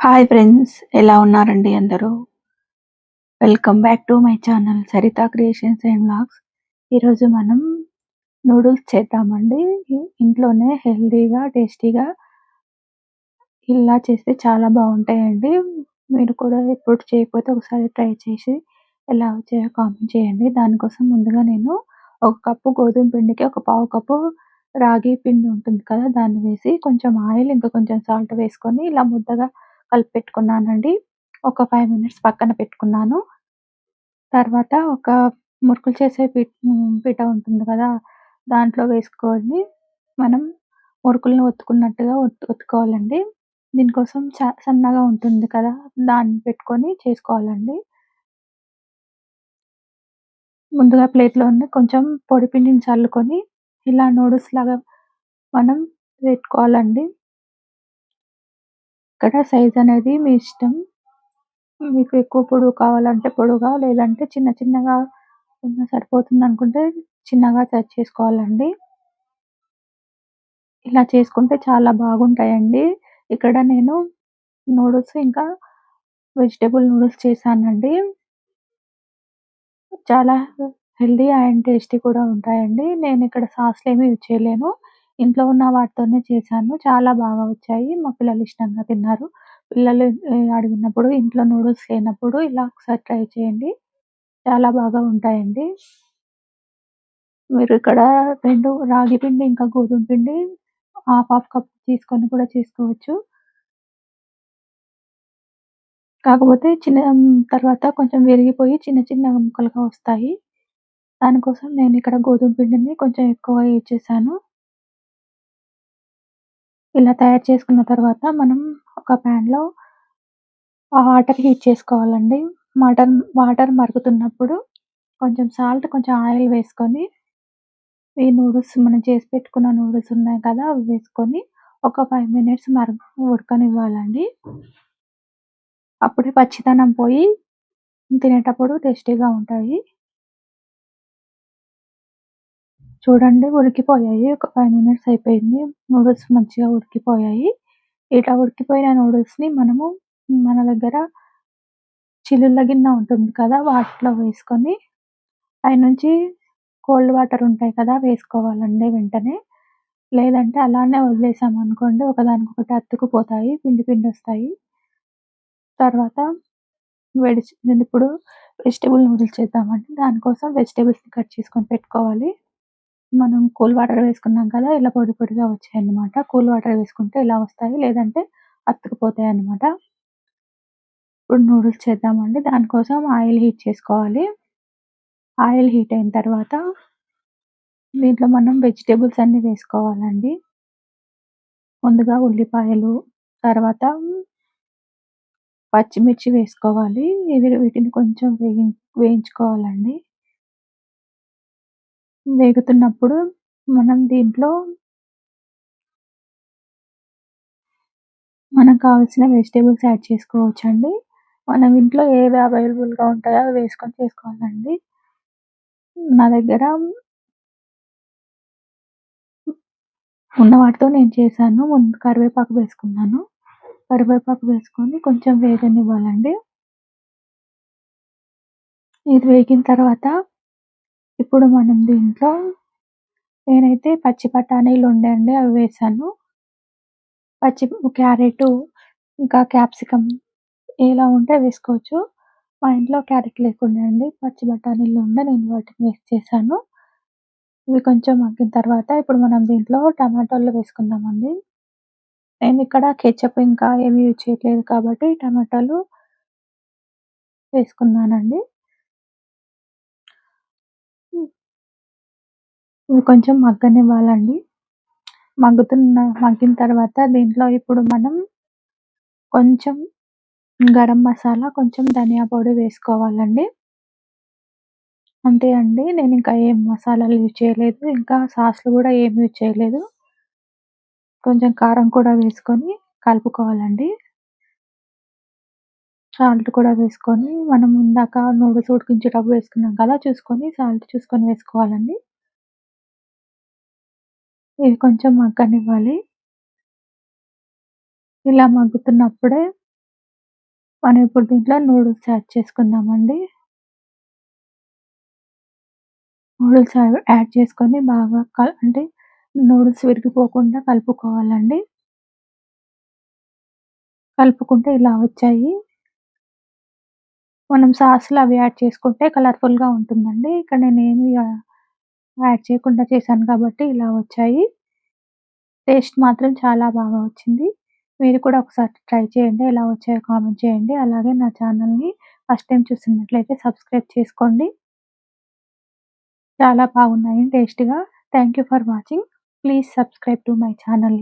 Hi friends, ఎలా ఉన్నారండి అందరూ? Welcome back to my channel Saritha creations and vlogs. ఈరోజు మనం నూడిల్స్ చేద్దామండి. ఇంట్లోనే హెల్తీగా, టేస్టీగా ఇలా చేస్తే చాలా బాగుంటాయండి. మీరు కూడా ఎప్పుడు చేయకపోతే ఒకసారి ట్రై చేసి ఎలా వచ్చాయో కామెంట్ చేయండి. దానికోసం ముందుగా నేను ఒక కప్పు గోధుమ పిండికి ఒక పావు కప్పు రాగి పిండి ఉంటుంది కదా, దాన్ని వేసి కొంచెం ఆయిల్ ఇంకా కొంచెం సాల్ట్ వేసుకొని ఇలా ముద్దగా కలిపి పెట్టుకున్నానండి. ఒక 5 మినిట్స్ పక్కన పెట్టుకున్నాను. తర్వాత ఒక మురుకులు చేసే పీట ఉంటుంది కదా, దాంట్లో వేసుకొని మనం మురుకులను ఒత్తుకున్నట్టుగా ఒత్తుకోవాలండి. దీనికోసం సన్నగా ఉంటుంది కదా, దాన్ని పెట్టుకొని చేసుకోవాలండి. ముందుగా ప్లేట్‌లోని కొంచెం పొడి పిండిని చల్లుకొని ఇలా నూడిల్స్ లాగా మనం పెట్టుకోవాలండి. ఇక్కడ సైజ్ అనేది మీ ఇష్టం. మీకు ఎక్కువ పొడవు కావాలంటే పొడుగా, లేదంటే చిన్న చిన్నగా ఉన్నా సరిపోతుందనుకుంటే చిన్నగా కట్ చేసుకోవాలండి. ఇలా చేసుకుంటే చాలా బాగుంటాయండి. ఇక్కడ నేను నూడిల్స్ ఇంకా వెజిటబుల్ నూడిల్స్ చేశానండి. చాలా హెల్తీ అండ్ టేస్టీ కూడా ఉంటాయండి. నేనిక్కడ సాస్‌లేమి యూజ్ చేయలేను. ఇంట్లో ఉన్న వాటితోనే చేశాను. చాలా బాగా వచ్చాయి. మా పిల్లలు ఇష్టంగా తిన్నారు. పిల్లలు అడిగినప్పుడు ఇంట్లో నూడిల్స్ లేనప్పుడు ఇలా ఒకసారి ట్రై చేయండి. చాలా బాగా ఉంటాయండి. మీరు ఇక్కడ 2 రాగి పిండి, ఇంకా గోధుమ పిండి హాఫ్ కప్ తీసుకొని కూడా చేసుకోవచ్చు. కాకపోతే తర్వాత కొంచెం విరిగిపోయి చిన్న చిన్న ముక్కలుగా వస్తాయి. దానికోసం నేనిక్కడ గోధుమ పిండిని కొంచెం ఎక్కువ యూజ్ చేశాను. ఇలా తయారు చేసుకున్న తర్వాత మనం ఒక ప్యాన్‌లో వాటర్ హీట్ చేసుకోవాలండి. వాటర్ మరుగుతున్నప్పుడు కొంచెం సాల్ట్, కొంచెం ఆయిల్ వేసుకొని ఈ నూడిల్స్ మనం చేసి పెట్టుకున్న నూడిల్స్ ఉన్నాయి కదా, అవి వేసుకొని ఒక 5 మినిట్స్ ఉడకనివ్వాలండి. అప్పుడే పచ్చిదనం పోయి తినేటప్పుడు టేస్టీగా ఉంటాయి. చూడండి, ఉడికిపోయాయి. ఒక 5 మినిట్స్ అయిపోయింది. నూడిల్స్ మంచిగా ఉడికిపోయాయి. ఇలా ఉడికిపోయిన నూడిల్స్‌ని మనము మన దగ్గర చిల్లుల గిన్నె ఉంటుంది కదా, వాటిలో వేసుకొని పైనుంచి కోల్డ్ వాటర్ ఉంటాయి కదా, వేసుకోవాలండి వెంటనే. లేదంటే అలానే వదిలేసామనుకోండి ఒకదానికొకటి అతుక్కుపోతాయి. పిండి పిండొస్తాయి. తర్వాత నేనిప్పుడు వెజిటబుల్ నూడిల్స్ చేద్దామండి. దానికోసం వెజిటబుల్స్‌ని కట్ చేసుకొని పెట్టుకోవాలి. మనం కూల్ వాటర్ వేసుకున్నాం కదా, ఇలా పొడి పొడిగా వచ్చాయన్నమాట. కూల్ వాటర్ వేసుకుంటే ఇలా వస్తాయి. లేదంటే అతుక్కుపోతాయన్నమాట. ఇప్పుడు నూడిల్స్ చేద్దామండి. దానికోసం ఆయిల్ హీట్ చేసుకోవాలి. ఆయిల్ హీట్ అయిన తర్వాత దీంట్లో మనం వెజిటబుల్స్ అన్నీ వేసుకోవాలండి. ముందుగా ఉల్లిపాయలు, తర్వాత పచ్చిమిర్చి వేసుకోవాలి. వీటిని కొంచెం వేయించుకోవాలండి. వేగుతున్నప్పుడు మనం దీంట్లో మనకు కావాల్సిన వెజిటబుల్స్ యాడ్ చేసుకోవచ్చండి. మనం ఇంట్లో ఏవి అవైలబుల్‌గా ఉంటాయో అవి వేసుకొని చేసుకోవాలండి. నా దగ్గర ఉన్న వాటితో నేను చేశాను. ముందు కరివేపాకు వేసుకున్నాను. కరివేపాకు వేసుకొని కొంచెం వేగనివ్వాలండి. ఇది వేగిన తర్వాత ఇప్పుడు మనం దీంట్లో నేనైతే పచ్చి బఠానీలు ఉండే అండి, అవి వేశాను. క్యారెటు, ఇంకా క్యాప్సికమ్ ఎలా ఉంటే వేసుకోవచ్చు. మా ఇంట్లో క్యారెట్ లేకుండే అండి. పచ్చి బఠానీలు ఉండే, నేను వాటిని వేసి చేశాను. ఇవి కొంచెం మగ్గిన తర్వాత ఇప్పుడు మనం దీంట్లో టమాటాలు వేసుకుందామండి. నేనిక్కడ కెచప్ ఇంకా ఏమి యూజ్ చేయట్లేదు కాబట్టి టమాటాలు వేసుకున్నానండి. ఇవి కొంచెం మగ్గనివ్వాలండి. మగ్గిన తర్వాత దీంట్లో ఇప్పుడు మనం కొంచెం గరం మసాలా, కొంచెం ధనియా పొడి వేసుకోవాలండి. అంతే అండి. నేనింకా ఏం మసాలాలు యూజ్ చేయలేదు. ఇంకా సాస్‌లు గూడా ఏమి యూజ్ చేయలేదు. కొంచెం కారం కూడా వేసుకొని కలుపుకోవాలండి. సాల్ట్ కూడా వేసుకొని మనం ఇందాక నూడిల్స్ ఉడికించేటప్పుడు వేసుకున్నాం కదా, సాల్ట్ చూసుకొని వేసుకోవాలండి. ఇవి కొంచెం మగ్గనివ్వాలి. ఇలా మగ్గుతున్నప్పుడే మనం ఇప్పుడు దీంట్లో నూడిల్స్ యాడ్ చేసుకుందామండి. నూడిల్స్ యాడ్ చేసుకొని బాగా అంటే నూడిల్స్ విరిగిపోకుండా కలుపుకోవాలండి. కలుపుకుంటే ఇలా వచ్చాయి. మనం సాస్‌లు అవి యాడ్ చేసుకుంటే కలర్‌ఫుల్‌గా ఉంటుందండి. ఇక్కడ నేనేమి యాడ్ చేయకుండా చేశాను కాబట్టి ఇలా వచ్చాయి. టేస్ట్ మాత్రం చాలా బాగా వచ్చింది. మీరు కూడా ఒకసారి ట్రై చేయండి. ఎలా వచ్చాయో కామెంట్ చేయండి. అలాగే నా ఛానల్‌ని ఫస్ట్ టైమ్ చూస్తున్నట్లయితే సబ్స్క్రైబ్ చేసుకోండి. చాలా బాగున్నాయి టేస్ట్‌గా. Thank you for watching. Please subscribe to my channel.